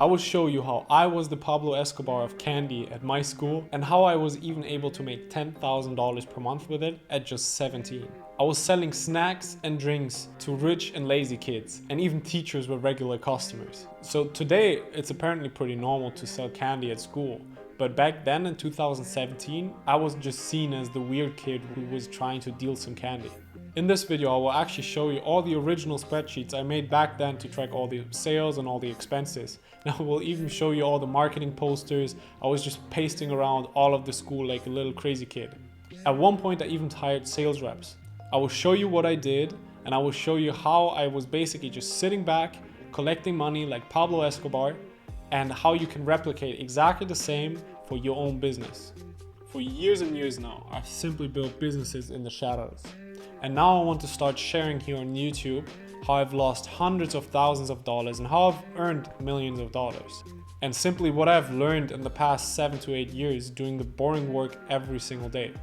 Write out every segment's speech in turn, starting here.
I will show you how I was the Pablo Escobar of candy at my school and how I was even able to make $10,000 per month with it at just 17. I was selling snacks and drinks to rich and lazy kids, and even teachers were regular customers. So today it's apparently pretty normal to sell candy at school. But back then in 2017, I was just seen as the weird kid who was trying to deal some candy. In this video, I will actually show you all the original spreadsheets I made back then to track all the sales and all the expenses. And I will even show you all the marketing posters. I was just pasting around all of the school like a little crazy kid. At one point, I even hired sales reps. I will show you what I did, and I will show you how I was basically just sitting back, collecting money like Pablo Escobar, and how you can replicate exactly the same for your own business. For years and years now, I've simply built businesses in the shadows. And now I want to start sharing here on YouTube how I've lost hundreds of thousands of dollars and how I've earned millions of dollars. And simply what I've learned in the past 7 to 8 years doing the boring work every single day.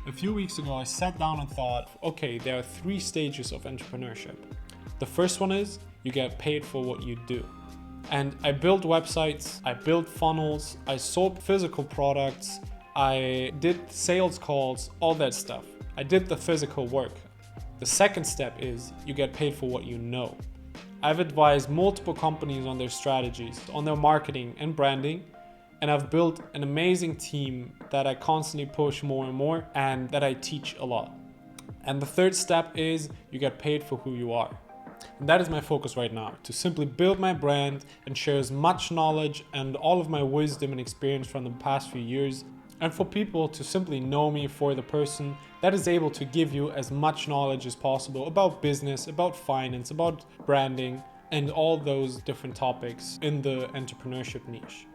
A few weeks ago, I sat down and thought, okay, there are 3 stages of entrepreneurship. The first one is you get paid for what you do. And I built websites, I built funnels, I sold physical products, I did sales calls, all that stuff. I did the physical work. The second step is you get paid for what you know. I've advised multiple companies on their strategies, on their marketing and branding, and I've built an amazing team that I constantly push more and more and that I teach a lot. And the third step is you get paid for who you are. And that is my focus right now, to simply build my brand and share as much knowledge and all of my wisdom and experience from the past few years, and for people to simply know me for the person that is able to give you as much knowledge as possible about business, about finance, about branding, and all those different topics in the entrepreneurship niche.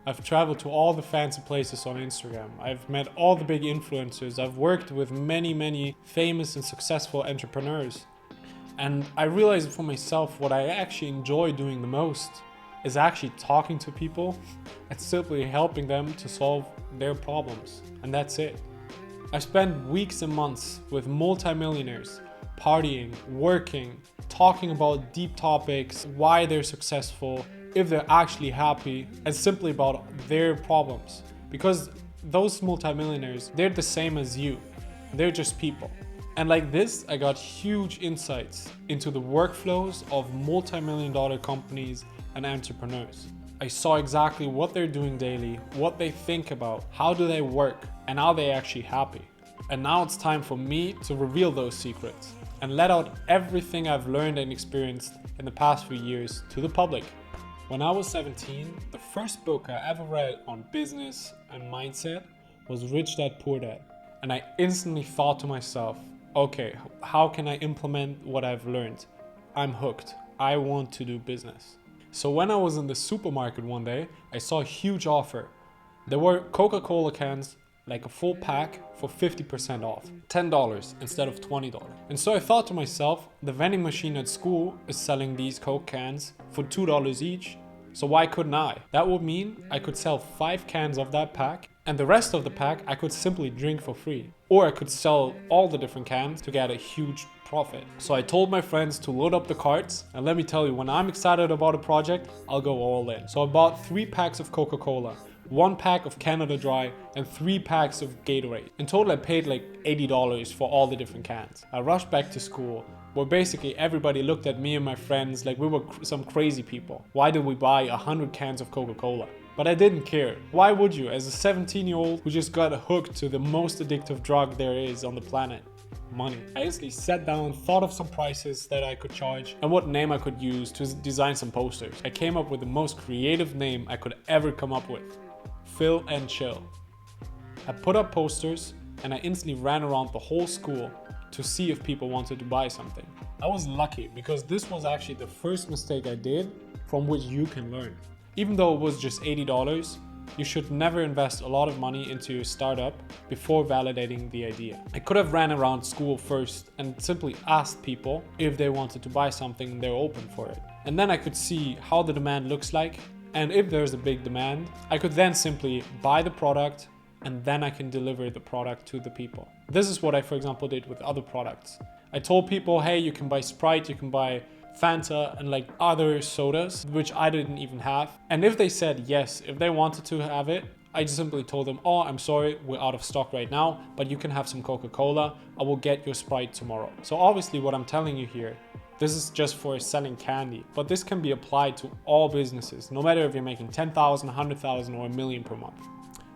I've traveled to all the fancy places on Instagram. I've met all the big influencers. I've worked with many famous and successful entrepreneurs. And I realized for myself what I actually enjoy doing the most is actually talking to people and simply helping them to solve their problems. And that's it. I spent weeks and months with multimillionaires, partying, working, talking about deep topics, why they're successful, if they're actually happy, and simply about their problems. Because those multimillionaires, they're the same as you. They're just people. And like this, I got huge insights into the workflows of multi-million-dollar companies and entrepreneurs. I saw exactly what they're doing daily, what they think about, how do they work, and are they actually happy. And now it's time for me to reveal those secrets and let out everything I've learned and experienced in the past few years to the public. When I was 17, the first book I ever read on business and mindset was Rich Dad Poor Dad. And I instantly thought to myself, okay, how can I implement what I've learned? I'm hooked. I want to do business. So when I was in the supermarket one day, I saw a huge offer. There were Coca-Cola cans, like a full pack, for 50% off, $10 instead of $20. And so I thought to myself, the vending machine at school is selling these Coke cans for $2 each, so why couldn't I? That would mean I could sell 5 cans of that pack, and the rest of the pack I could simply drink for free. Or I could sell all the different cans to get a huge profit. So I told my friends to load up the carts, and let me tell you, when I'm excited about a project, I'll go all in. So I bought 3 packs of Coca-Cola, 1 pack of Canada Dry, and 3 packs of Gatorade. In total, I paid like $80 for all the different cans. I rushed back to school, where basically everybody looked at me and my friends like we were some crazy people. Why did we buy 100 cans of Coca-Cola? But I didn't care. Why would you, as a 17-year-old who just got hooked to the most addictive drug there is on the planet? Money. I instantly sat down, thought of some prices that I could charge and what name I could use to design some posters. I came up with the most creative name I could ever come up with. Fill and Chill. I put up posters and I instantly ran around the whole school to see if people wanted to buy something. I was lucky because this was actually the first mistake I did from which you can learn. Even though it was just $80, you should never invest a lot of money into your startup before validating the idea. I could have ran around school first and simply asked people if they wanted to buy something, they're open for it. And then I could see how the demand looks like, and if there's a big demand, I could then simply buy the product and then I can deliver the product to the people. This is what I, for example, did with other products. I told people, hey, you can buy Sprite, you can buy Fanta and like other sodas, which I didn't even have. And if they said yes, if they wanted to have it, I just simply told them, oh, I'm sorry, we're out of stock right now, but you can have some Coca-Cola. I will get your Sprite tomorrow. So obviously what I'm telling you here, this is just for selling candy, but this can be applied to all businesses, no matter if you're making 10,000, 100,000 or a million per month.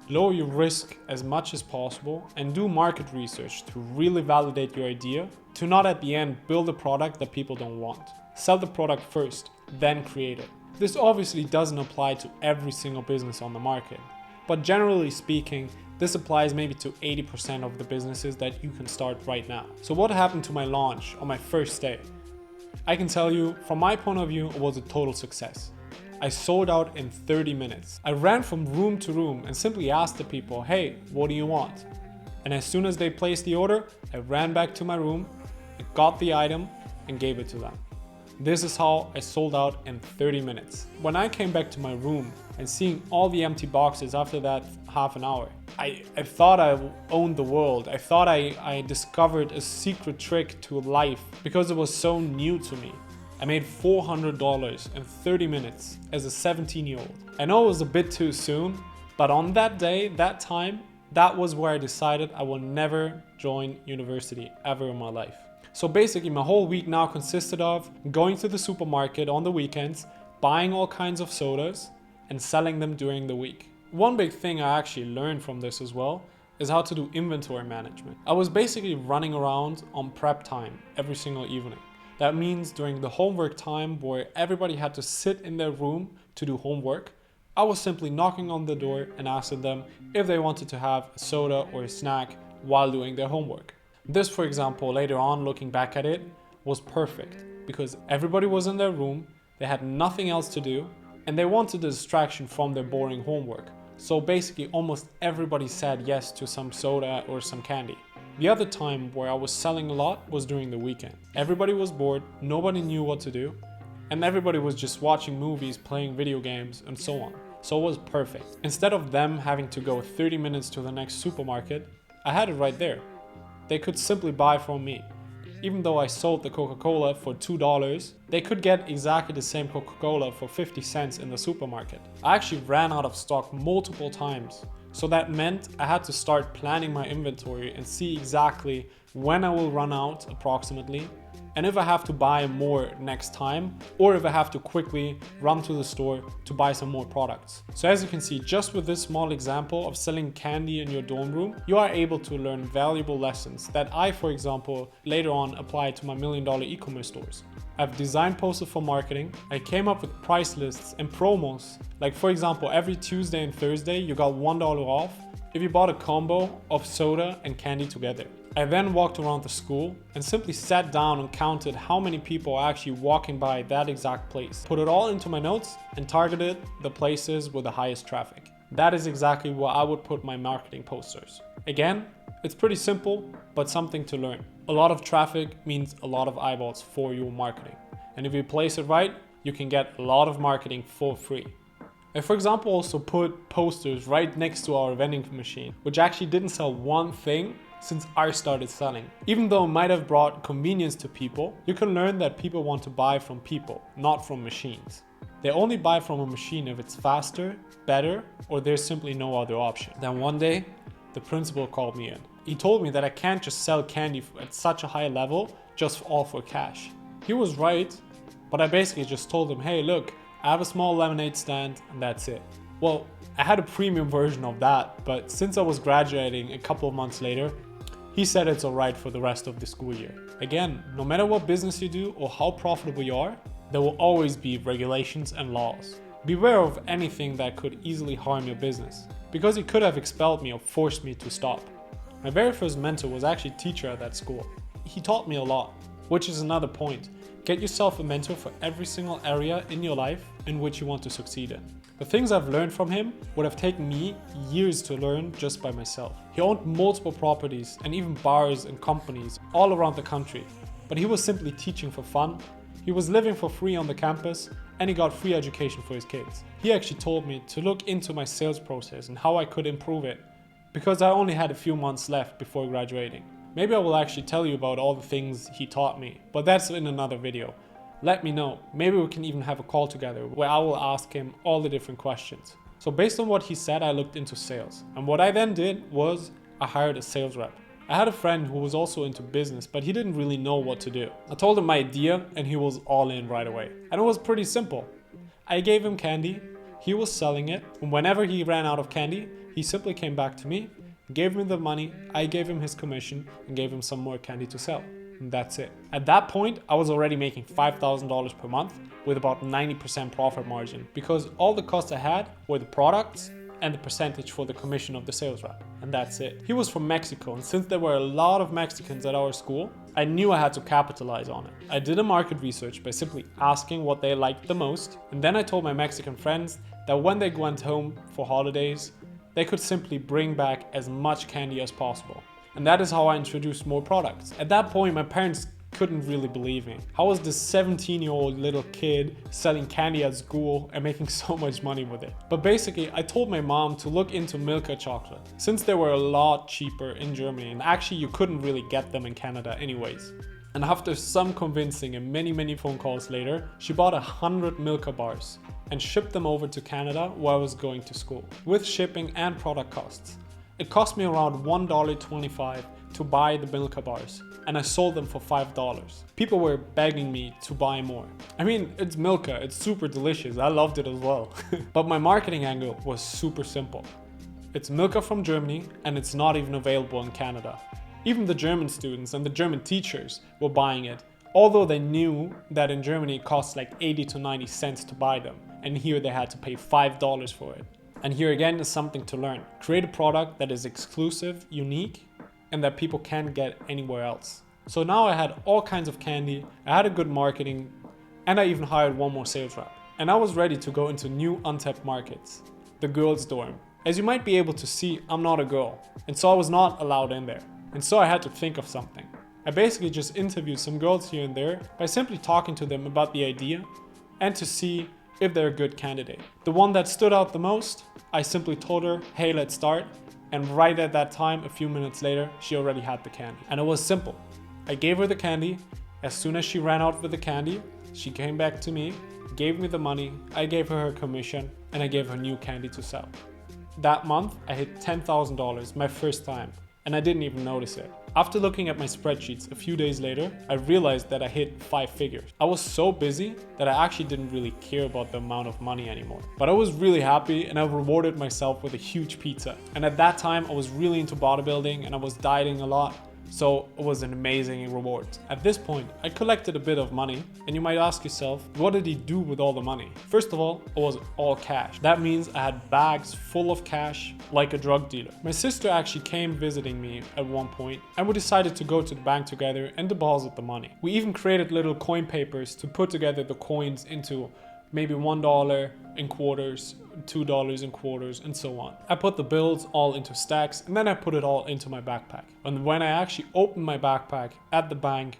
Lower your risk as much as possible and do market research to really validate your idea, to not at the end build a product that people don't want. Sell the product first, then create it. This obviously doesn't apply to every single business on the market, but generally speaking, this applies maybe to 80% of the businesses that you can start right now. So what happened to my launch on my first day? I can tell you, from my point of view, it was a total success. I sold out in 30 minutes. I ran from room to room and simply asked the people, hey, what do you want? And as soon as they placed the order, I ran back to my room, got the item and gave it to them. This is how I sold out in 30 minutes. When I came back to my room and seeing all the empty boxes after that half an hour, I thought I owned the world. I thought I discovered a secret trick to life because it was so new to me. I made $400 in 30 minutes as a 17-year-old. I know it was a bit too soon, but on that day, that time, that was where I decided I will never join university ever in my life. So basically my whole week now consisted of going to the supermarket on the weekends, buying all kinds of sodas and selling them during the week. One big thing I actually learned from this as well is how to do inventory management. I was basically running around on prep time every single evening. That means during the homework time where everybody had to sit in their room to do homework, I was simply knocking on the door and asking them if they wanted to have a soda or a snack while doing their homework. This, for example, later on looking back at it, was perfect because everybody was in their room, they had nothing else to do, and they wanted a distraction from their boring homework. So basically almost everybody said yes to some soda or some candy. The other time where I was selling a lot was during the weekend. Everybody was bored, nobody knew what to do, and everybody was just watching movies, playing video games, and so on. So it was perfect. Instead of them having to go 30 minutes to the next supermarket, I had it right there. They could simply buy from me. Even though I sold the Coca-Cola for $2, they could get exactly the same Coca-Cola for 50 cents in the supermarket. I actually ran out of stock multiple times. So that meant I had to start planning my inventory and see exactly when I will run out approximately, and if I have to buy more next time, or if I have to quickly run to the store to buy some more products. So as you can see, just with this small example of selling candy in your dorm room, you are able to learn valuable lessons that I, for example, later on applied to my $1 million e-commerce stores. I've designed posters for marketing. I came up with price lists and promos. Like for example, every Tuesday and Thursday, you got $1 off if you bought a combo of soda and candy together. I then walked around the school and simply sat down and counted how many people are actually walking by that exact place. Put it all into my notes and targeted the places with the highest traffic. That is exactly where I would put my marketing posters. Again, it's pretty simple, but something to learn. A lot of traffic means a lot of eyeballs for your marketing. And if you place it right, you can get a lot of marketing for free. I, for example, also put posters right next to our vending machine, which actually didn't sell one thing since I started selling. Even though it might have brought convenience to people, you can learn that people want to buy from people, not from machines. They only buy from a machine if it's faster, better, or there's simply no other option. Then one day, the principal called me in. He told me that I can't just sell candy at such a high level, just all for cash. He was right, but I basically just told him, hey, look, I have a small lemonade stand and that's it. Well, I had a premium version of that, but since I was graduating a couple of months later, he said it's alright for the rest of the school year. Again, no matter what business you do or how profitable you are, there will always be regulations and laws. Beware of anything that could easily harm your business, because he could have expelled me or forced me to stop. My very first mentor was actually a teacher at that school. He taught me a lot, which is another point. Get yourself a mentor for every single area in your life in which you want to succeed in. The things I've learned from him would have taken me years to learn just by myself. He owned multiple properties and even bars and companies all around the country, but he was simply teaching for fun. He was living for free on the campus and he got free education for his kids. He actually told me to look into my sales process and how I could improve it, because I only had a few months left before graduating. Maybe I will actually tell you about all the things he taught me, but that's in another video. let me know. Maybe we can even have a call together where I will ask him all the different questions. So based on what he said, I looked into sales. And what I then did was I hired a sales rep. I had a friend who was also into business, but he didn't really know what to do. I told him my idea and he was all in right away. And it was pretty simple. I gave him candy, he was selling it, and whenever he ran out of candy, he simply came back to me, gave me the money, I gave him his commission, and gave him some more candy to sell. And that's it. At that point, I was already making $5,000 per month with about 90% profit margin because all the costs I had were the products and the percentage for the commission of the sales rep. And that's it. He was from Mexico, and since there were a lot of Mexicans at our school, I knew I had to capitalize on it. I did a market research by simply asking what they liked the most, and then I told my Mexican friends that when they went home for holidays, they could simply bring back as much candy as possible. And that is how I introduced more products. At that point, my parents couldn't really believe me. How was this 17-year-old little kid selling candy at school and making so much money with it? But basically, I told my mom to look into Milka chocolate, since they were a lot cheaper in Germany, and actually you couldn't really get them in Canada anyways. And after some convincing and many phone calls later, she bought 100 Milka bars and shipped them over to Canada where I was going to school, with shipping and product costs. It cost me around $1.25 to buy the Milka bars, and I sold them for $5. People were begging me to buy more. I mean, it's Milka, it's super delicious, I loved it as well. But my marketing angle was super simple. It's Milka from Germany, and it's not even available in Canada. Even the German students and the German teachers were buying it, although they knew that in Germany it costs like 80 to 90 cents to buy them, and here they had to pay $5 for it. And here again is something to learn. Create a product that is exclusive, unique, and that people can't get anywhere else. So now I had all kinds of candy, I had a good marketing, and I even hired one more sales rep. And I was ready to go into new untapped markets. The girls' dorm. As you might be able to see, I'm not a girl, and so I was not allowed in there. And so I had to think of something. I basically just interviewed some girls here and there by simply talking to them about the idea and to see if they're a good candidate. The one that stood out the most, I simply told her, hey, let's start. And right at that time, a few minutes later, she already had the candy. And it was simple. I gave her the candy. As soon as she ran out with the candy, she came back to me, gave me the money, I gave her her commission, and I gave her new candy to sell. That month, I hit $10,000, my first time, and I didn't even notice it. After looking at my spreadsheets a few days later, I realized that I hit 5 figures. I was so busy that I actually didn't really care about the amount of money anymore. But I was really happy and I rewarded myself with a huge pizza. And at that time, I was really into bodybuilding and I was dieting a lot. So it was an amazing reward. At this point, I collected a bit of money, and you might ask yourself, what did he do with all the money? First of all, it was all cash. That means I had bags full of cash, like a drug dealer. My sister actually came visiting me at one point, and we decided to go to the bank together and deposit the money. We even created little coin papers to put together the coins into maybe $1 in quarters, $2 in quarters, and so on. I put the bills all into stacks, and then I put it all into my backpack. And when I actually opened my backpack at the bank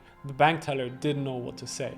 teller didn't know what to say.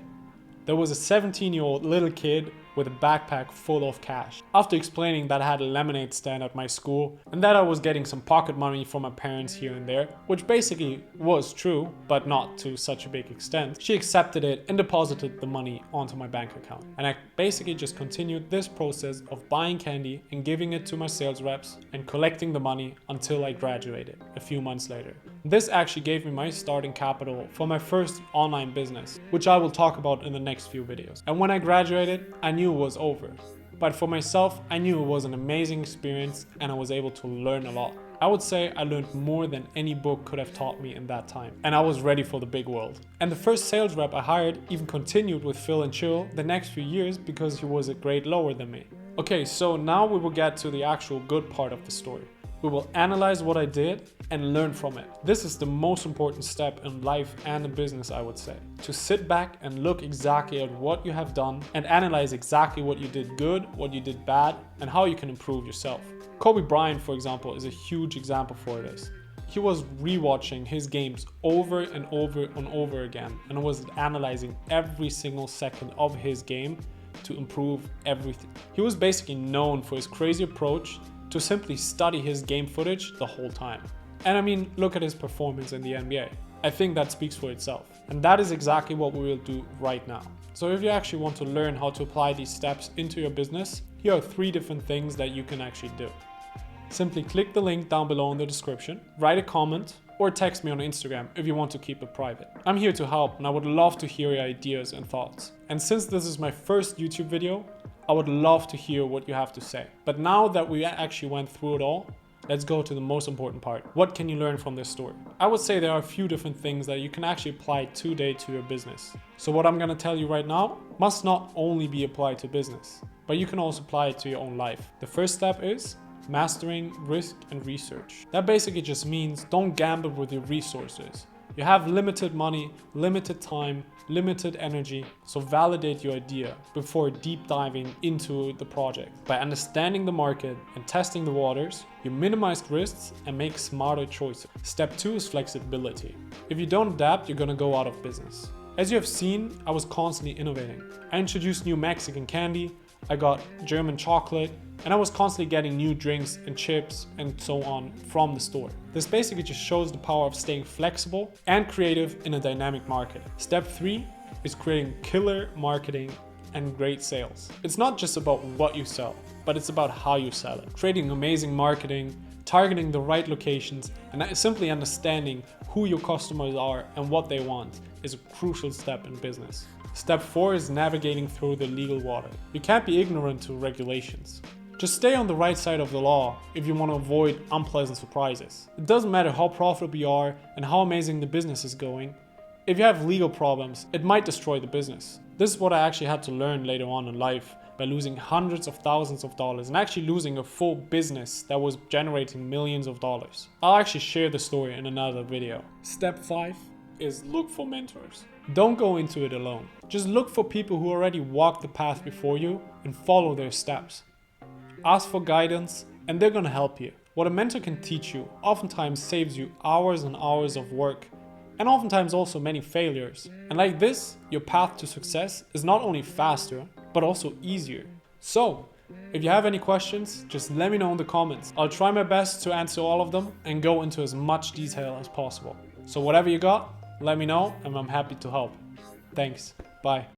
There was a 17-year-old little kid with a backpack full of cash. After explaining that I had a lemonade stand at my school and that I was getting some pocket money from my parents here and there, which basically was true, but not to such a big extent, she accepted it and deposited the money onto my bank account. And I basically just continued this process of buying candy and giving it to my sales reps and collecting the money until I graduated a few months later. This actually gave me my starting capital for my first online business, which I will talk about in the next few videos. And when I graduated, I knew it was over. But for myself, I knew it was an amazing experience and I was able to learn a lot. I would say I learned more than any book could have taught me in that time. And I was ready for the big world. And the first sales rep I hired even continued with Phil and Chill the next few years because he was a grade lower than me. Okay, so now we will get to the actual good part of the story. We will analyze what I did and learn from it. This is the most important step in life and in business, I would say. To sit back and look exactly at what you have done and analyze exactly what you did good, what you did bad, and how you can improve yourself. Kobe Bryant, for example, is a huge example for this. He was rewatching his games over and over and over again and was analyzing every single second of his game to improve everything. He was basically known for his crazy approach to simply study his game footage the whole time. And I mean, look at his performance in the NBA. I think that speaks for itself. And that is exactly what we will do right now. So if you actually want to learn how to apply these steps into your business, here are 3 different things that you can actually do. Simply click the link down below in the description, write a comment, or text me on Instagram if you want to keep it private. I'm here to help and I would love to hear your ideas and thoughts. And since this is my first YouTube video, I would love to hear what you have to say. But now that we actually went through it all, let's go to the most important part. What can you learn from this story? I would say there are a few different things that you can actually apply today to your business. So what I'm gonna tell you right now must not only be applied to business, but you can also apply it to your own life. The first step is mastering risk and research. That basically just means don't gamble with your resources. You have limited money, limited time, limited energy, so validate your idea before deep diving into the project. By understanding the market and testing the waters, you minimize risks and make smarter choices. Step 2 is flexibility. If you don't adapt, you're gonna go out of business. As you have seen, I was constantly innovating. I introduced new Mexican candy, I got German chocolate, and I was constantly getting new drinks and chips and so on from the store. This basically just shows the power of staying flexible and creative in a dynamic market. Step 3 is creating killer marketing and great sales. It's not just about what you sell, but it's about how you sell it. Creating amazing marketing, targeting the right locations, and simply understanding who your customers are and what they want is a crucial step in business. Step 4 is navigating through the legal water. You can't be ignorant to regulations. Just stay on the right side of the law if you want to avoid unpleasant surprises. It doesn't matter how profitable you are and how amazing the business is going. If you have legal problems, it might destroy the business. This is what I actually had to learn later on in life by losing hundreds of thousands of dollars and actually losing a full business that was generating millions of dollars. I'll actually share the story in another video. Step 5 is look for mentors. Don't go into it alone. Just look for people who already walked the path before you and follow their steps. Ask for guidance and they're gonna help you. What a mentor can teach you oftentimes saves you hours and hours of work and oftentimes also many failures. And like this, your path to success is not only faster, but also easier. So, if you have any questions, just let me know in the comments. I'll try my best to answer all of them and go into as much detail as possible. So whatever you got, let me know and I'm happy to help. Thanks. Bye.